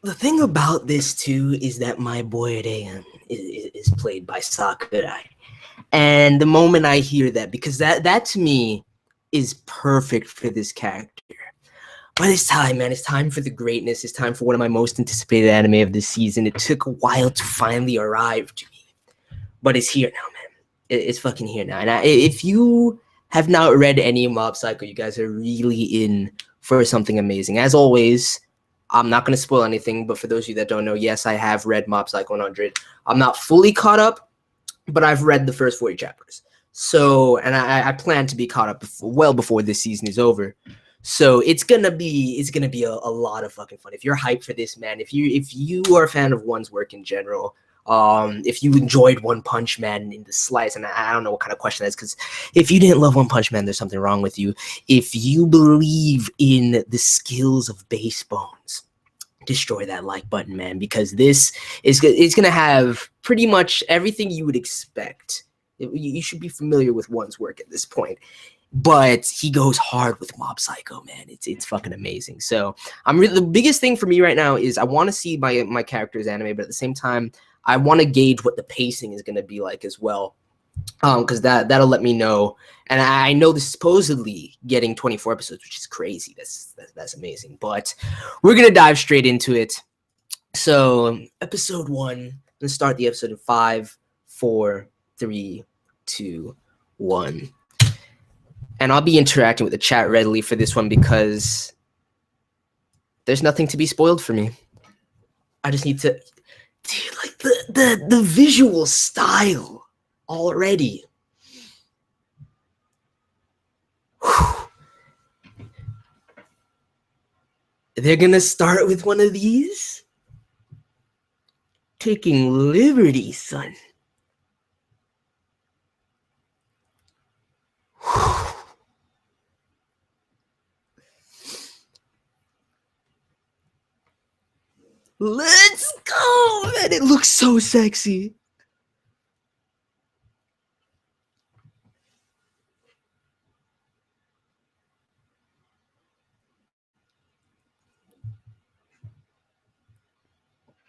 The thing about this too is that my boy Reian is played by Sakurai, and the moment I hear that, because that to me is perfect for this character. But it's time, man. It's time for the greatness. It's time for one of my most anticipated anime of this season. It took a while to finally arrive to me, but it's here now, man. It's fucking here now. And if you have not read any Mob Psycho, you guys are really in for something amazing. As always, I'm not going to spoil anything, but for those of you that don't know, yes, I have read Mob Psycho 100. I'm not fully caught up, but I've read the first 40 chapters. So, and I plan to be caught up well before this season is over. So it's gonna be a lot of fucking fun. If you're hyped for this, man, if you are a fan of One's work in general, if you enjoyed One Punch Man in the slice, and I don't know what kind of question that is, because if you didn't love One Punch Man, there's something wrong with you. If you believe in the skills of Base Bones, destroy that like button, man, because this is it's gonna have pretty much everything you would expect. You should be familiar with One's work at this point. But he goes hard with Mob Psycho, man. It's fucking amazing. So the biggest thing for me right now is I want to see my character's anime, but at the same time, I want to gauge what the pacing is going to be like as well, because that'll let me know. And I know this is supposedly getting 24 episodes, which is crazy. That's amazing. But we're gonna dive straight into it. So episode 1. Let's start the episode in 5, 4, 3, 2, 1. And I'll be interacting with the chat readily for this one because there's nothing to be spoiled for me. I just need to, dude, like the visual style already. Whew. They're gonna start with one of these? Taking liberty, son. Whew. Let's go, man. It looks so sexy.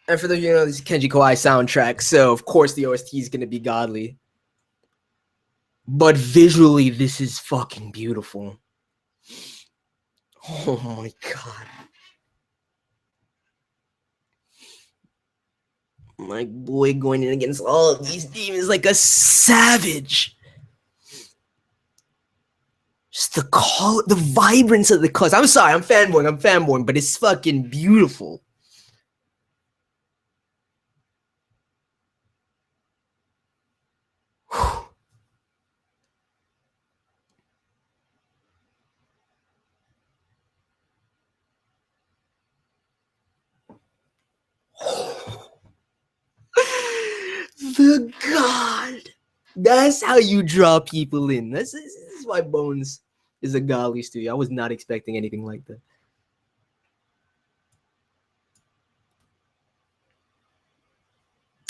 And for those of you who know, this is Kenji KAWAII soundtrack, so of course the OST is going to be godly. But visually, this is fucking beautiful. Oh my god. My boy going in against all of these demons like a savage. Just the color, the vibrance of the colors. I'm sorry, I'm fanboying, but it's fucking beautiful. The god. That's how you draw people in. This is why Bones is a godly studio. I was not expecting anything like that.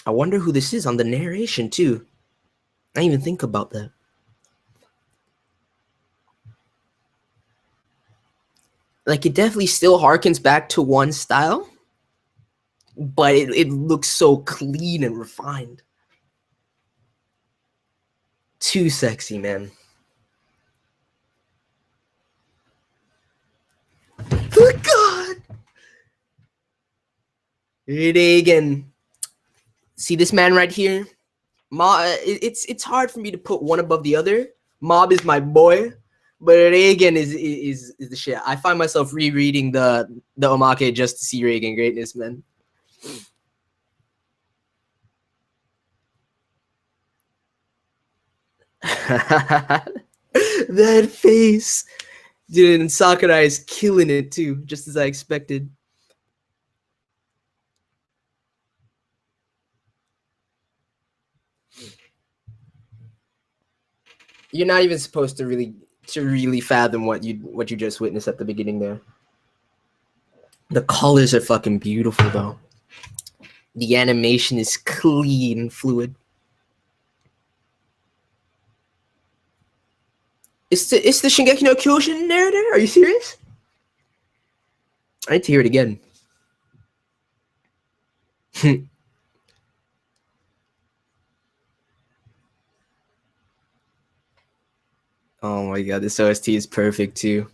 I wonder who this is on the narration too. I didn't even think about that. Like, it definitely still harkens back to One style, but it looks so clean and refined. Too sexy, man. The god. Reagan. See this man right here? It's hard for me to put one above the other. Mob is my boy, but Reagan is the shit. I find myself rereading the Omake just to see Reagan greatness, man. That face, dude, and Sakurai is killing it too, just as I expected. You're not even supposed to really fathom what you just witnessed at the beginning there. The colors are fucking beautiful though. The animation is clean and fluid. It's the Shingeki no Kyojin narrator? Are you serious? I need to hear it again. Oh my god, this OST is perfect too.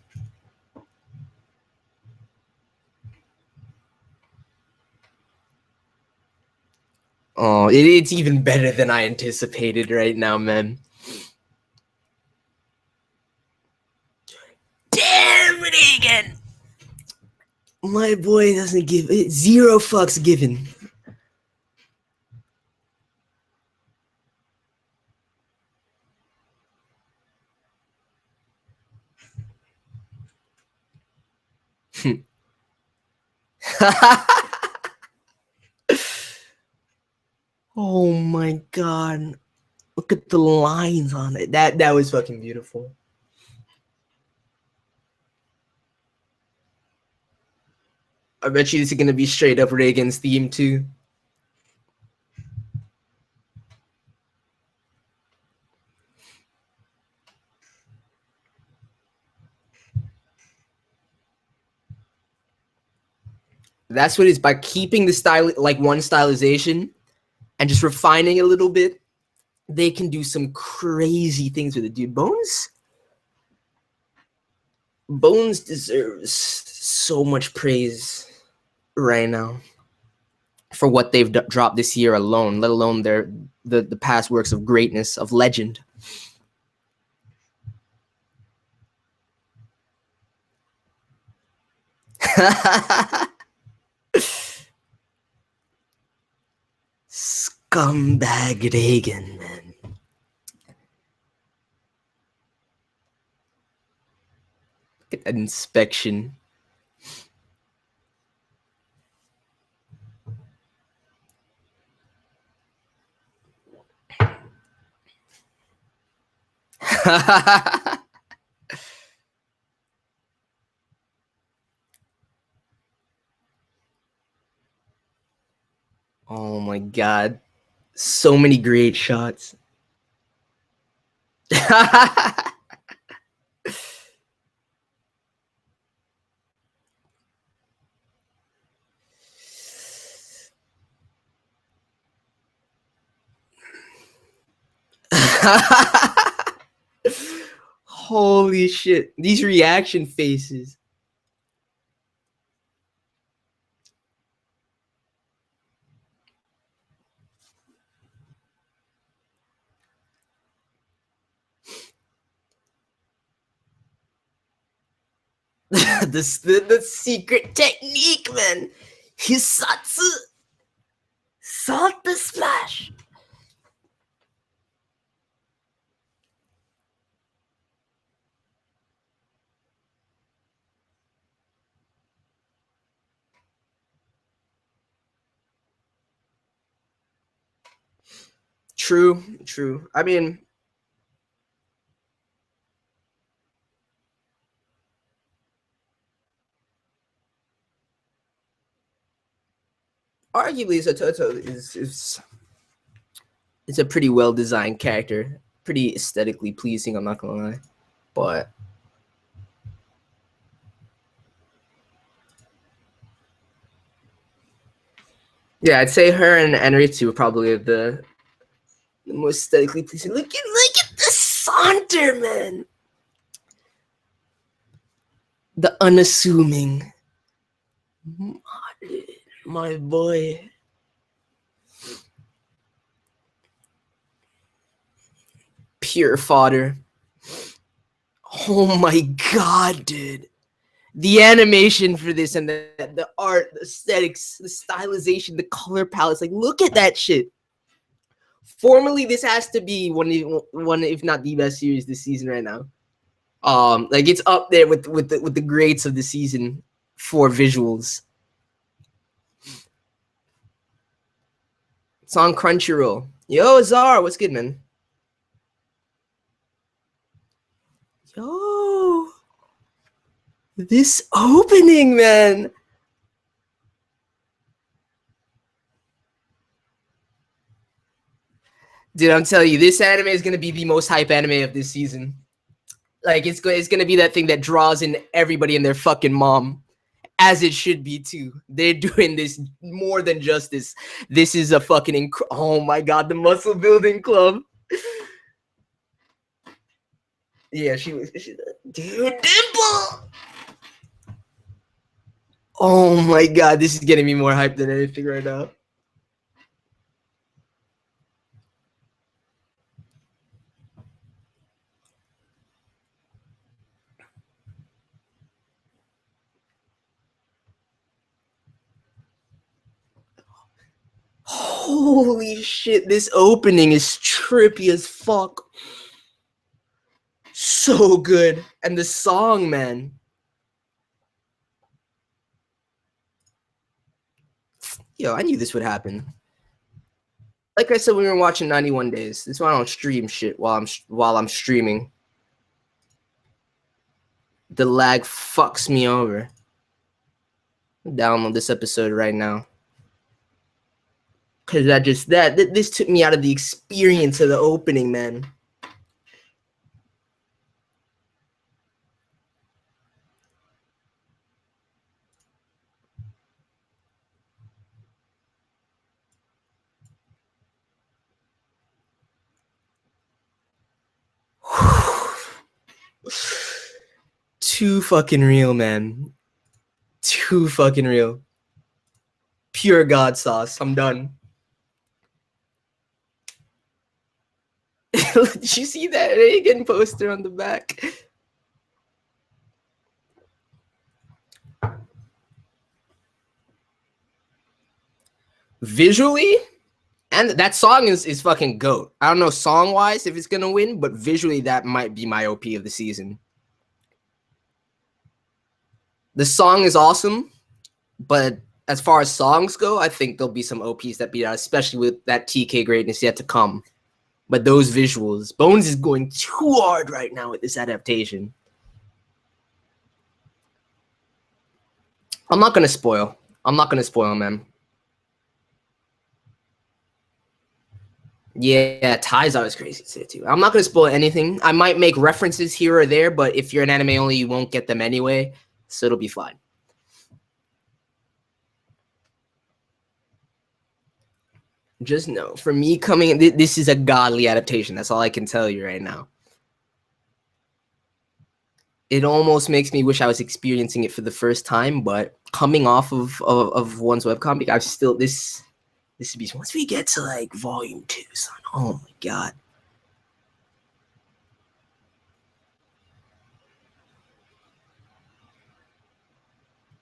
Oh, it's even better than I anticipated right now, man. Damn it again! My boy doesn't give it. Zero fucks given. Oh my god. Look at the lines on it. That was fucking beautiful. I bet you this is gonna be straight up Reagan's theme too. That's what it is. By keeping the style, like one stylization, and just refining it a little bit, they can do some crazy things with it, dude. Bones deserves so much praise right now for what they've dropped this year alone, let alone the past works of greatness, of legend. Scumbag Reagan, man. Look at that inspection. Oh my god. So many great shots. Holy shit. These reaction faces. the secret technique, man. Hisatsu. Salt the splash. True, true. I mean, arguably, it's a pretty well designed character, pretty aesthetically pleasing. I'm not gonna lie, but yeah, I'd say her and Enritsu are probably the most aesthetically pleasing. Look at the saunter, man. The unassuming, my boy. Pure fodder. Oh my god, dude. The animation for this and the art, the aesthetics, the stylization, the color palettes. Like, look at that shit. Formally, this has to be one, if not the best series this season right now. Like, it's up there with the greats of the season for visuals. It's on Crunchyroll. Yo, Zara, what's good, man? Yo, this opening, man. Dude, I'm telling you, this anime is gonna be the most hype anime of this season. Like, it's gonna be that thing that draws in everybody and their fucking mom As it should be too. They're doing this more than justice. This is a fucking oh my god, the muscle building club. Yeah, dude, Dimple. Oh my god, this is getting me more hyped than anything right now. Holy shit, this opening is trippy as fuck. So good. And the song, man. Yo, I knew this would happen. Like I said, we were watching 91 Days. This is why I don't stream shit while I'm streaming. The lag fucks me over. Download this episode right now. Cause this took me out of the experience of the opening, man. Too fucking real, man. Too fucking real. Pure God sauce. I'm done. Did you see that Reagan poster on the back? Visually, and that song is fucking GOAT. I don't know song-wise if it's gonna win, but visually that might be my OP of the season. The song is awesome, but as far as songs go, I think there'll be some OPs that beat out, especially with that TK greatness yet to come. But those visuals, Bones is going too hard right now with this adaptation. I'm not gonna spoil. I'm not gonna spoil, man. Yeah, Ty's always crazy to say too. I'm not gonna spoil anything. I might make references here or there, but if you're an anime only, you won't get them anyway, so it'll be fine. Just know, for me coming in, this is a godly adaptation. That's all I can tell you right now. It almost makes me wish I was experiencing it for the first time, but coming off of one's webcomic, I've still this would be once we get to like volume 2, son. Oh my god.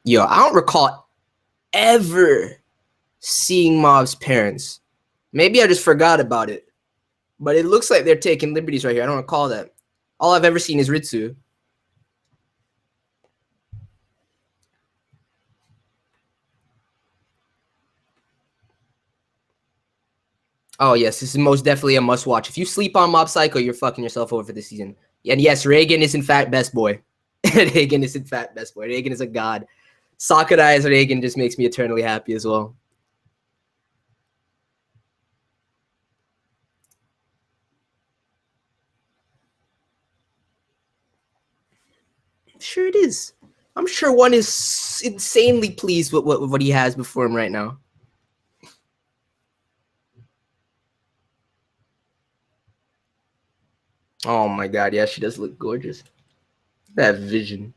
Yo, I don't recall ever seeing Mob's parents. Maybe I just forgot about it. But it looks like they're taking liberties right here. I don't recall that. All I've ever seen is Ritsu. Oh, yes. This is most definitely a must-watch. If you sleep on Mob Psycho, you're fucking yourself over for this season. And yes, Reagan is in fact best boy. Reagan is in fact best boy. Reagan is a god. Sakurai as Reagan just makes me eternally happy as well. Sure it is. I'm sure one is insanely pleased with what he has before him right now. Oh my god, yeah, she does look gorgeous. That vision.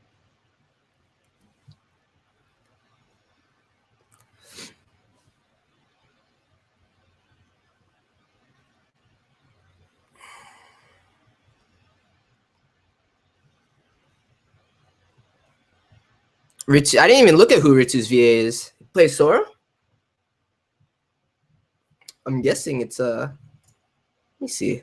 Ritsu, I didn't even look at who Ritsu's VA is. He plays Sora? I'm guessing it's let me see.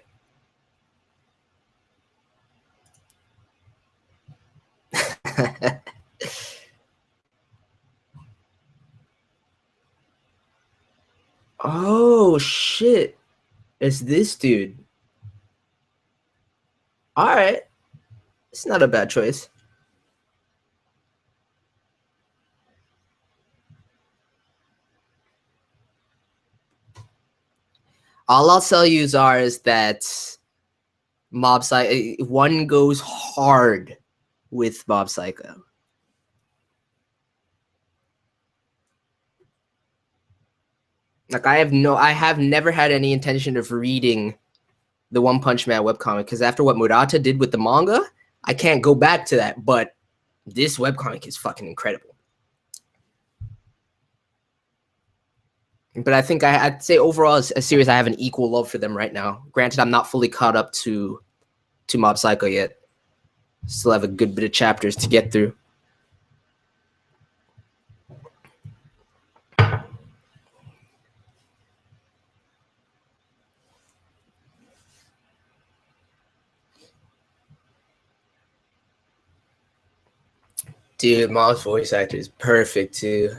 Oh shit. It's this dude. Alright. It's not a bad choice. All I'll tell you, Zara, is that Mob Psycho, one goes hard with Mob Psycho. Like I have never had any intention of reading the One Punch Man webcomic because after what Murata did with the manga, I can't go back to that. But this webcomic is fucking incredible. But I think I'd say overall as a series, I have an equal love for them right now. Granted, I'm not fully caught up to Mob Psycho yet. Still have a good bit of chapters to get through. Dude, Mob's voice actor is perfect too.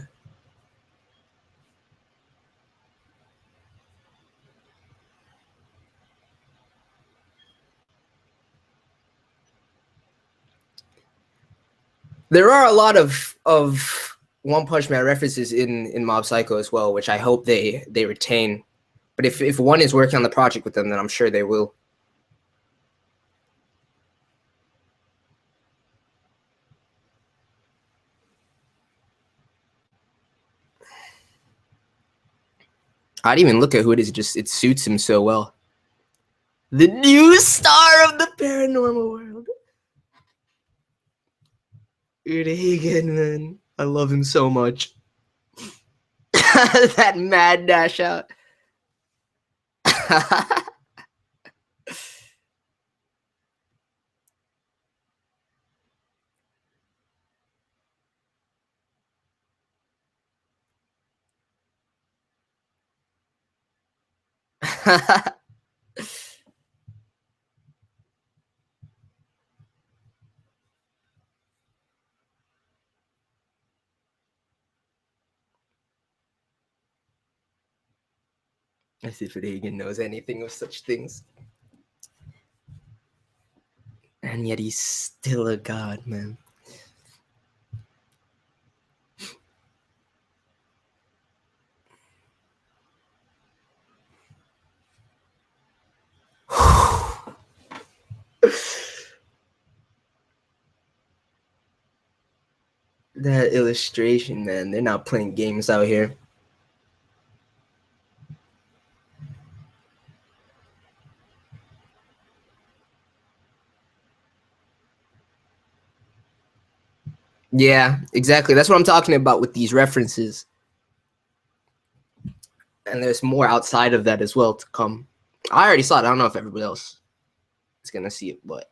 There are a lot of One Punch Man references in Mob Psycho as well, which I hope they retain. But if one is working on the project with them, then I'm sure they will. I didn't even look at who it is. It suits him so well. The new star of the paranormal world. Hagen, man. I love him so much. That mad dash out. As if Hagen knows anything of such things. And yet he's still a god, man. That illustration, man. They're not playing games out here. Yeah, exactly. That's what I'm talking about with these references. And there's more outside of that as well to come. I already saw it. I don't know if everybody else is going to see it, but.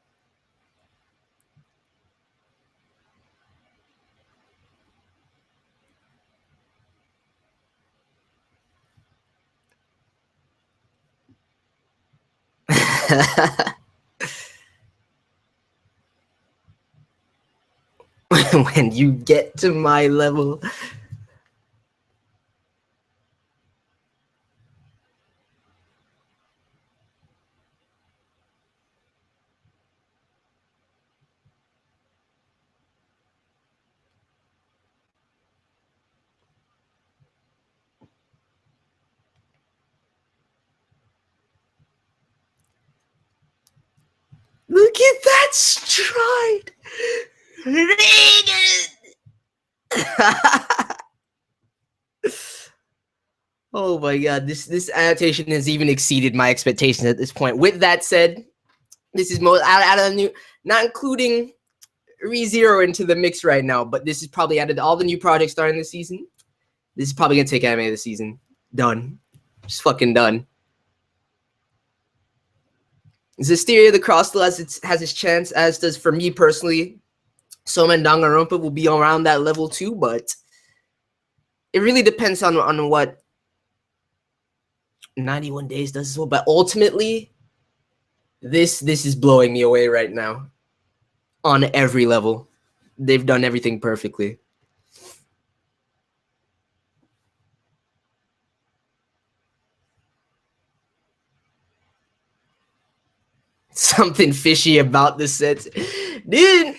When you get to my level. Look at that stride. Oh my god, this adaptation has even exceeded my expectations at this point. With that said, this is most out of the new, not including ReZero into the mix right now, but this is probably out of all the new projects starting this season. This is probably gonna take anime of the season. Done. Just fucking done. Zisteria the Cross still has its chance, as does, for me personally, Soma and Danganronpa will be around that level too, but it really depends on what 91 Days does as well. But ultimately, this is blowing me away right now on every level. They've done everything perfectly. Something fishy about this set. Dude,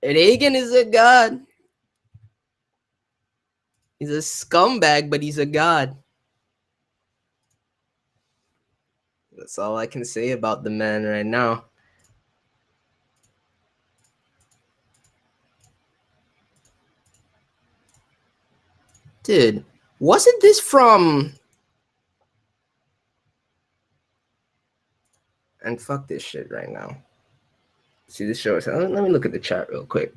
Reagan is a god. He's a scumbag, but he's a god. That's all I can say about the man right now. Dude, Wasn't this from... And fuck this shit right now. See, this shows... Let me look at the chat real quick.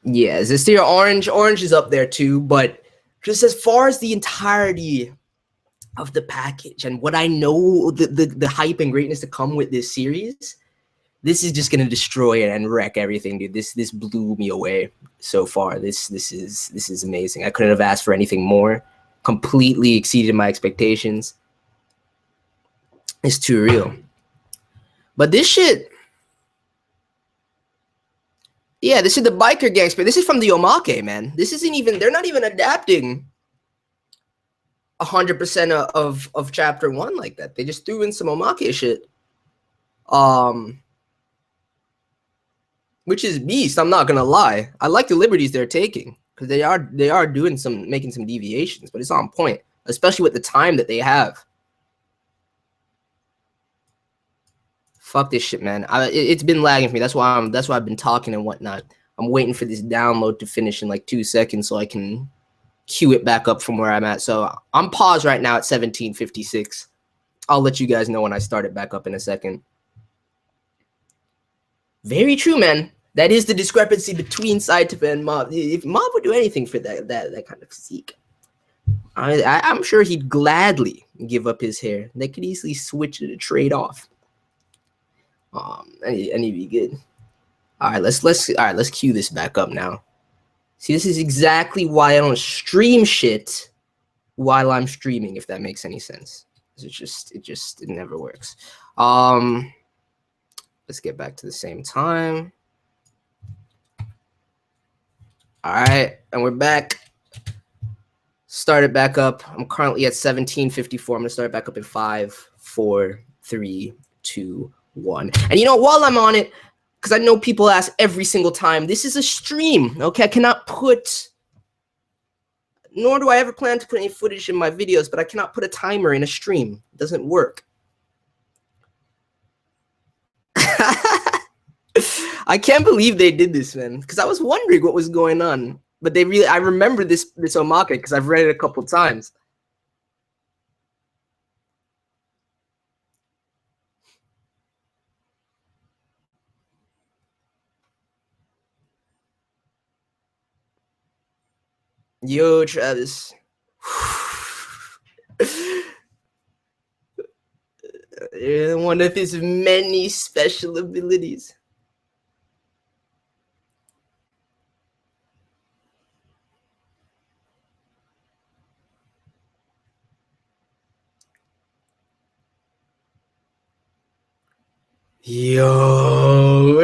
Yeah, Zestiria Orange. Orange is up there too, but just as far as the entirety of the package and what I know, the hype and greatness to come with this series, this is just gonna destroy it and wreck everything, dude. This blew me away so far. This is amazing. I couldn't have asked for anything more. Completely exceeded my expectations. It's too real. But this shit, yeah, this is the biker gangster. This is from the Omake, man. This isn't even, they're not even adapting 100% of chapter 1 like that. They just threw in some Omake shit. Which is beast, I'm not gonna lie. I like the liberties they're taking, because they are doing making some deviations, but it's on point, especially with the time that they have. Fuck this shit, man. It's been lagging for me. That's why I've been talking and whatnot. I'm waiting for this download to finish in like 2 seconds so I can queue it back up from where I'm at. So I'm paused right now at 17:56. I'll let you guys know when I start it back up in a second. Very true, man. That is the discrepancy between Saitama and Mob. If Mob would do anything for that kind of physique, I'm sure he'd gladly give up his hair. They could easily switch it to trade off. And he'd be good. All right, let's cue this back up now. See, this is exactly why I don't stream shit while I'm streaming, if that makes any sense. It never works. Let's get back to the same time. All right, and we're back. Start it back up. I'm currently at 17:54. I'm gonna start it back up in 5, 4, 3, 2, 1. And you know, while I'm on it, because I know people ask every single time, this is a stream, okay? I cannot put, nor do I ever plan to put any footage in my videos, but I cannot put a timer in a stream. It doesn't work. I can't believe they did this, man, because I was wondering what was going on. But I remember this Omake because I've read it a couple times. Yo, Travis. One of his many special abilities. Yo,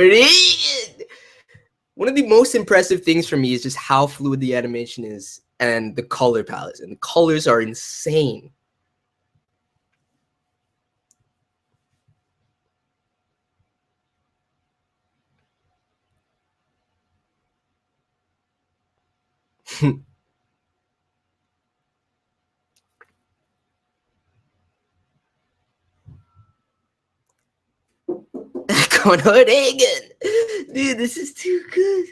one of the most impressive things for me is just how fluid the animation is and the color palette. And the colors are insane. Copenhagen. Dude, this is too good.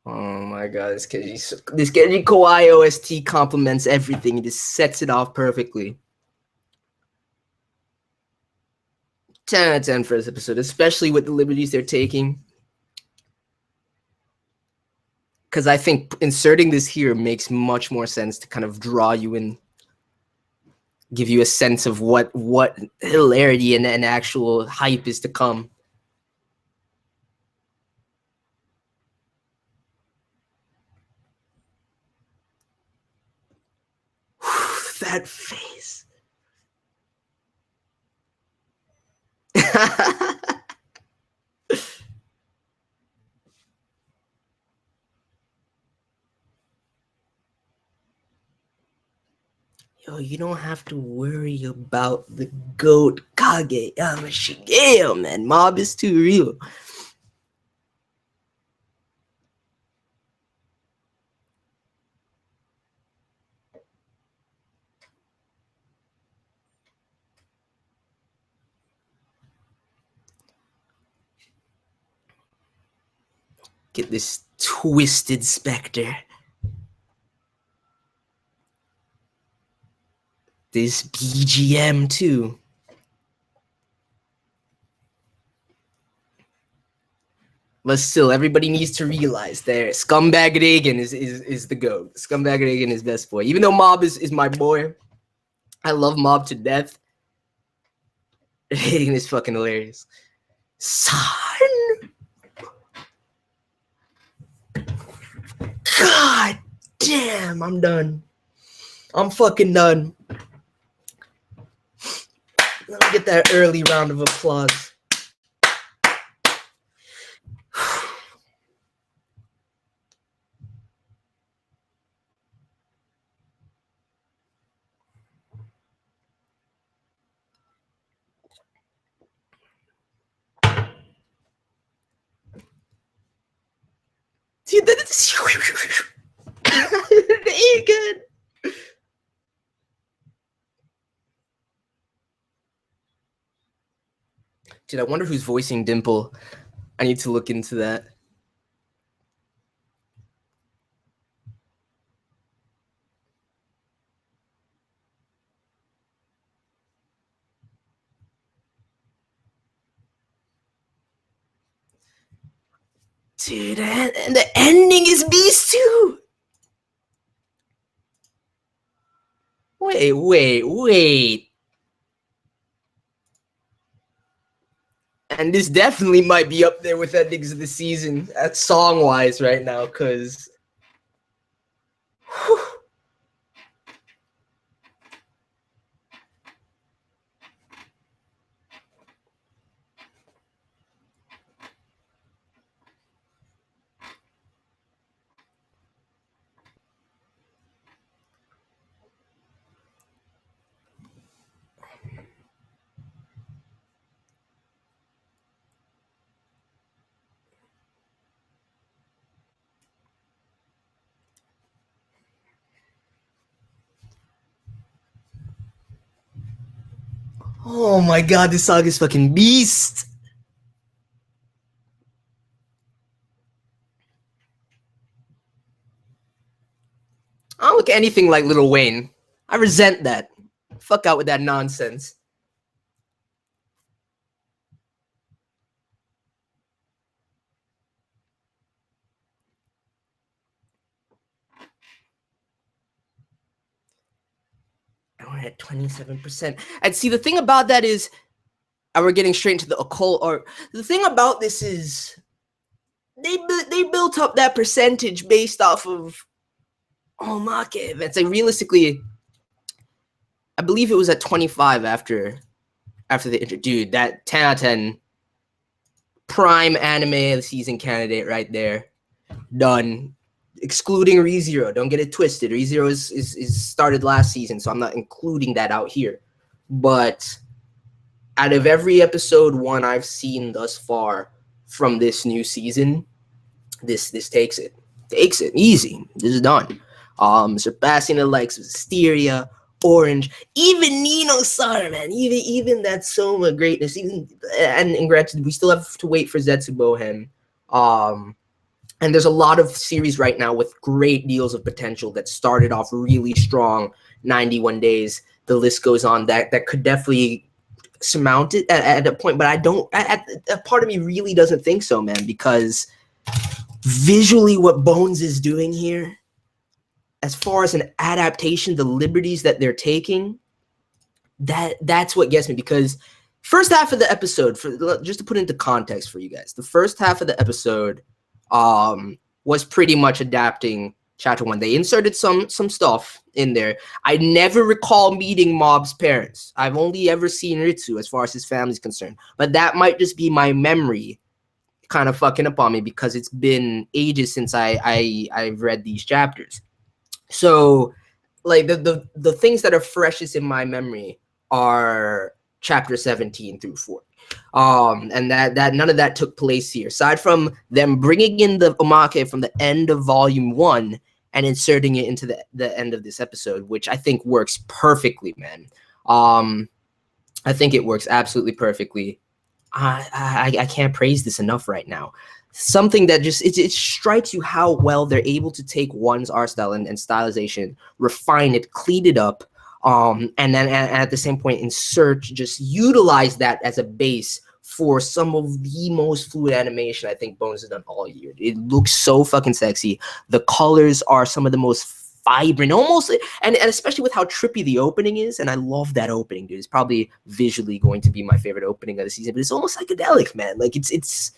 Oh my god, this Kenji KAWAII OST complements everything. It just sets it off perfectly. 10 out of 10 for this episode, especially with the liberties they're taking. Because I think inserting this here makes much more sense to kind of draw you in, give you a sense of what hilarity and actual hype is to come. That face. Yo, Yo, you don't have to worry about the GOAT Kageyama Shigeo, man. Mob is too real. Get this twisted specter. This BGM too. But still, everybody needs to realize there, Scumbag Reagan is the GOAT. Scumbag Reagan is best boy. Even though Mob is my boy, I love Mob to death. Reagan is fucking hilarious. Son! God damn, I'm done. I'm fucking done. Let me get that early round of applause. Dude, that is very good. Dude, I wonder who's voicing Dimple. I need to look into that. Dude, and the ending is beast too. Wait. And this definitely might be up there with endings of the season, song-wise right now, because... Oh my god, this song is fucking beast. I don't look anything like Lil Wayne. I resent that. Fuck out with that nonsense. We're at 27%. And see, the thing about that is, and we're getting straight into the occult art. The thing about this is, they built up that percentage based off of Omake events. Like realistically, I believe it was at 25 after the intro. Dude, that 10 out of 10 prime anime of the season candidate right there. Done. Excluding ReZero, don't get it twisted. ReZero is started last season, so I'm not including that out here. But out of every episode one I've seen thus far from this new season, this takes it. Takes it easy. This is done. Surpassing the likes of Hysteria, Orange, even Nino Sara, man. Even that Soma greatness. Even and granted, we still have to wait for Zetsu Bohen. And there's a lot of series right now with great deals of potential that started off really strong, 91 days. The list goes on that could definitely surmount it at a point, but I don't. A part of me really doesn't think so, man, because visually, what Bones is doing here, as far as an adaptation, the liberties that they're taking, that's what gets me. Because first half of the episode, just to put into context for you guys, the first half of the episode was pretty much adapting chapter 1. They inserted some stuff in there. I never recall meeting Mob's parents. I've only ever seen Ritsu as far as his family's concerned. But that might just be my memory kind of fucking up on me because it's been ages since I've read these chapters. So like the things that are freshest in my memory are chapter 17 through 40. And that none of that took place here, aside from them bringing in the omake from the end of volume 1 and inserting it into the end of this episode, which I think works perfectly, man. I think it works absolutely perfectly. I can't praise this enough right now. Something that just it strikes you how well they're able to take one's art style and stylization, refine it, clean it up, and then at the same point just utilize that as a base for some of the most fluid animation I think Bones has done all year. It looks so fucking sexy. The colors are some of the most vibrant, almost, and especially with how trippy the opening is. And I love that opening, dude. It's probably visually going to be my favorite opening of the season, but it's almost psychedelic, man. Like it's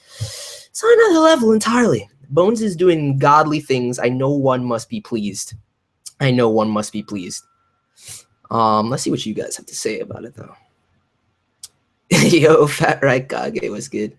on another level entirely. Bones is doing godly things. I know one must be pleased. I know one must be pleased. Let's see what you guys have to say about it, though. Yo, Fat Right Kage was good.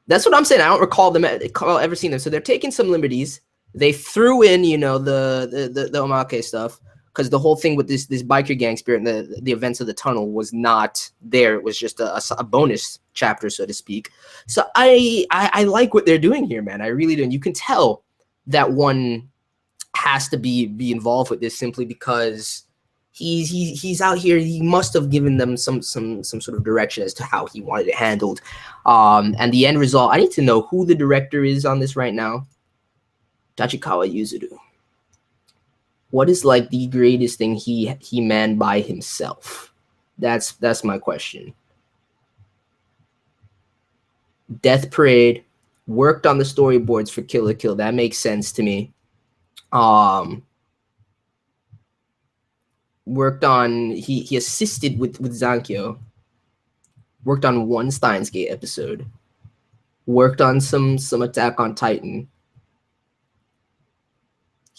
That's what I'm saying. I don't recall ever seeing them. So they're taking some liberties. They threw in, you know, the omake stuff, because the whole thing with this biker gang spirit and the events of the tunnel was not there. It was just a bonus chapter, so to speak. So I like what they're doing here, man. I really do. And you can tell that one has to be involved with this simply because he's out here. He must have given them some sort of direction as to how he wanted it handled. And the end result, I need to know who the director is on this right now. Tachikawa Yuzuru. What is like the greatest thing he manned by himself? That's my question. Death Parade worked on the storyboards for Kill la Kill. That makes sense to me. Worked on he assisted with Zankyo. Worked on one Steins Gate episode. Worked on some Attack on Titan.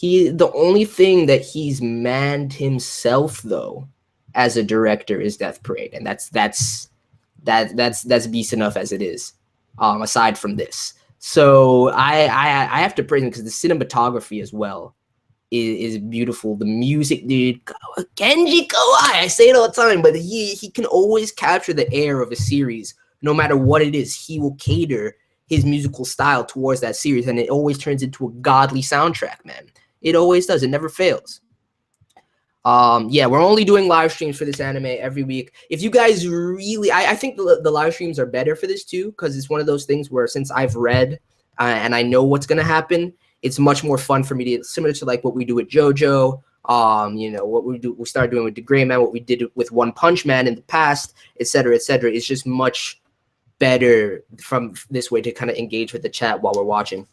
The only thing that he's manned himself though as a director is Death Parade, and that's beast enough as it is. Aside from this, so I have to praise him because the cinematography as well is beautiful. The music, dude, Kenji Kawai, I say it all the time, but he can always capture the air of a series, no matter what it is. He will cater his musical style towards that series, and it always turns into a godly soundtrack, man. It always does. It never fails. Yeah, we're only doing live streams for this anime every week. If you guys really, I think the live streams are better for this too, because it's one of those things where since I've read and I know what's gonna happen, it's much more fun for me to, similar to like what we do with JoJo, you know, what we started doing with the Gray Man, what we did with One Punch Man in the past, etc., etc. It's just much better from this way to kind of engage with the chat while we're watching.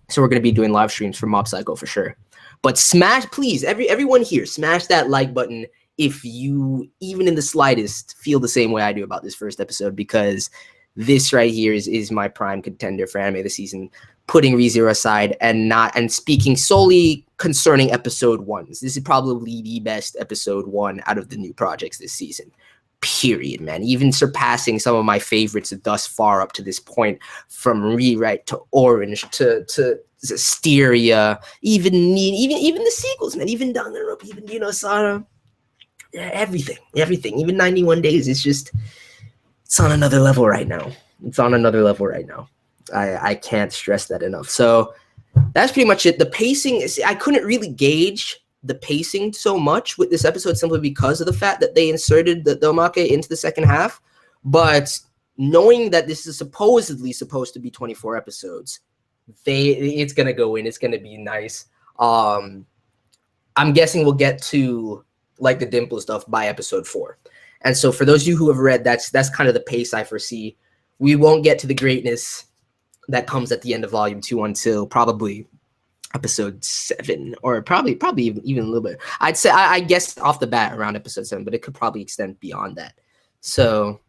So we're gonna be doing live streams for Mob Psycho for sure. But smash, please, everyone here, smash that like button if you, even in the slightest, feel the same way I do about this first episode, because this right here is my prime contender for anime of the season, putting ReZero aside and speaking solely concerning episode 1s. This is probably the best episode 1 out of the new projects this season. Period, man. Even surpassing some of my favorites thus far up to this point, from Rewrite to Orange to Asteria, even the sequels, man. Even Danganronpa, even, you know, Sara. Yeah, everything. Even 91 Days. It's on another level right now. I can't stress that enough. So that's pretty much it. The pacing I couldn't really gauge the pacing so much with this episode simply because of the fact that they inserted the omake into the second half. But knowing that this is supposedly supposed to be 24 episodes, it's gonna go in. It's gonna be nice. I'm guessing we'll get to like the Dimple stuff by episode 4. And so for those of you who have read, that's kind of the pace I foresee. We won't get to the greatness that comes at the end of volume 2 until probably episode 7, or probably even a little bit. I'd say I guess off the bat around episode 7, but it could probably extend beyond that. So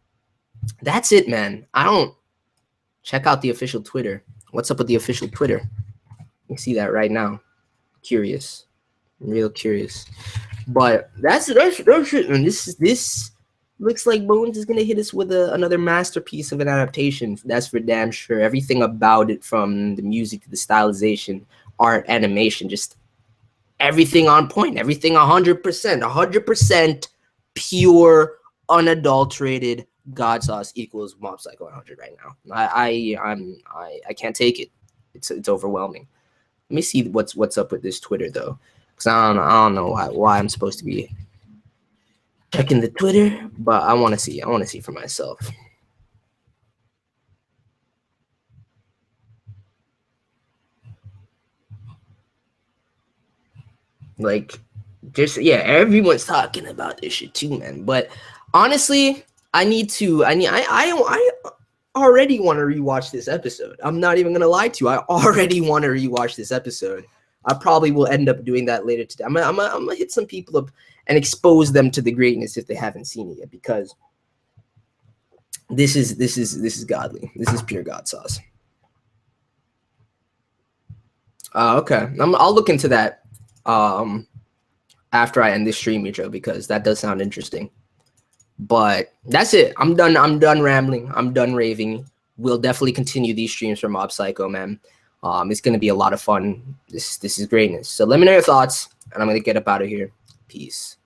that's it, man. Check out the official Twitter. What's up with the official Twitter? You can see that right now. Curious, real curious. But that's it, man. This looks like Bones is gonna hit us with another masterpiece of an adaptation. That's for damn sure. Everything about it, from the music to the stylization, art, animation, just everything on point, everything 100%, pure, unadulterated GODSAUCE equals Mob Psycho 100 right now. I can't take it. It's overwhelming. Let me see what's up with this Twitter though, because I don't know why I'm supposed to be checking the Twitter, but I want to see. I want to see for myself. Like, just yeah, everyone's talking about this shit too, man. But honestly, I already want to rewatch this episode. I'm not even gonna lie to you. I already want to rewatch this episode. I probably will end up doing that later today. I'm gonna hit some people up and expose them to the greatness if they haven't seen it yet, because this is godly. This is pure GODSAUCE. Okay, I'll look into that after I end this stream, Mitro, because that does sound interesting. But that's it. I'm done rambling. I'm done raving. We'll definitely continue these streams for Mob Psycho, man. It's gonna be a lot of fun. This is greatness. So let me know your thoughts, and I'm gonna get up out of here. Peace.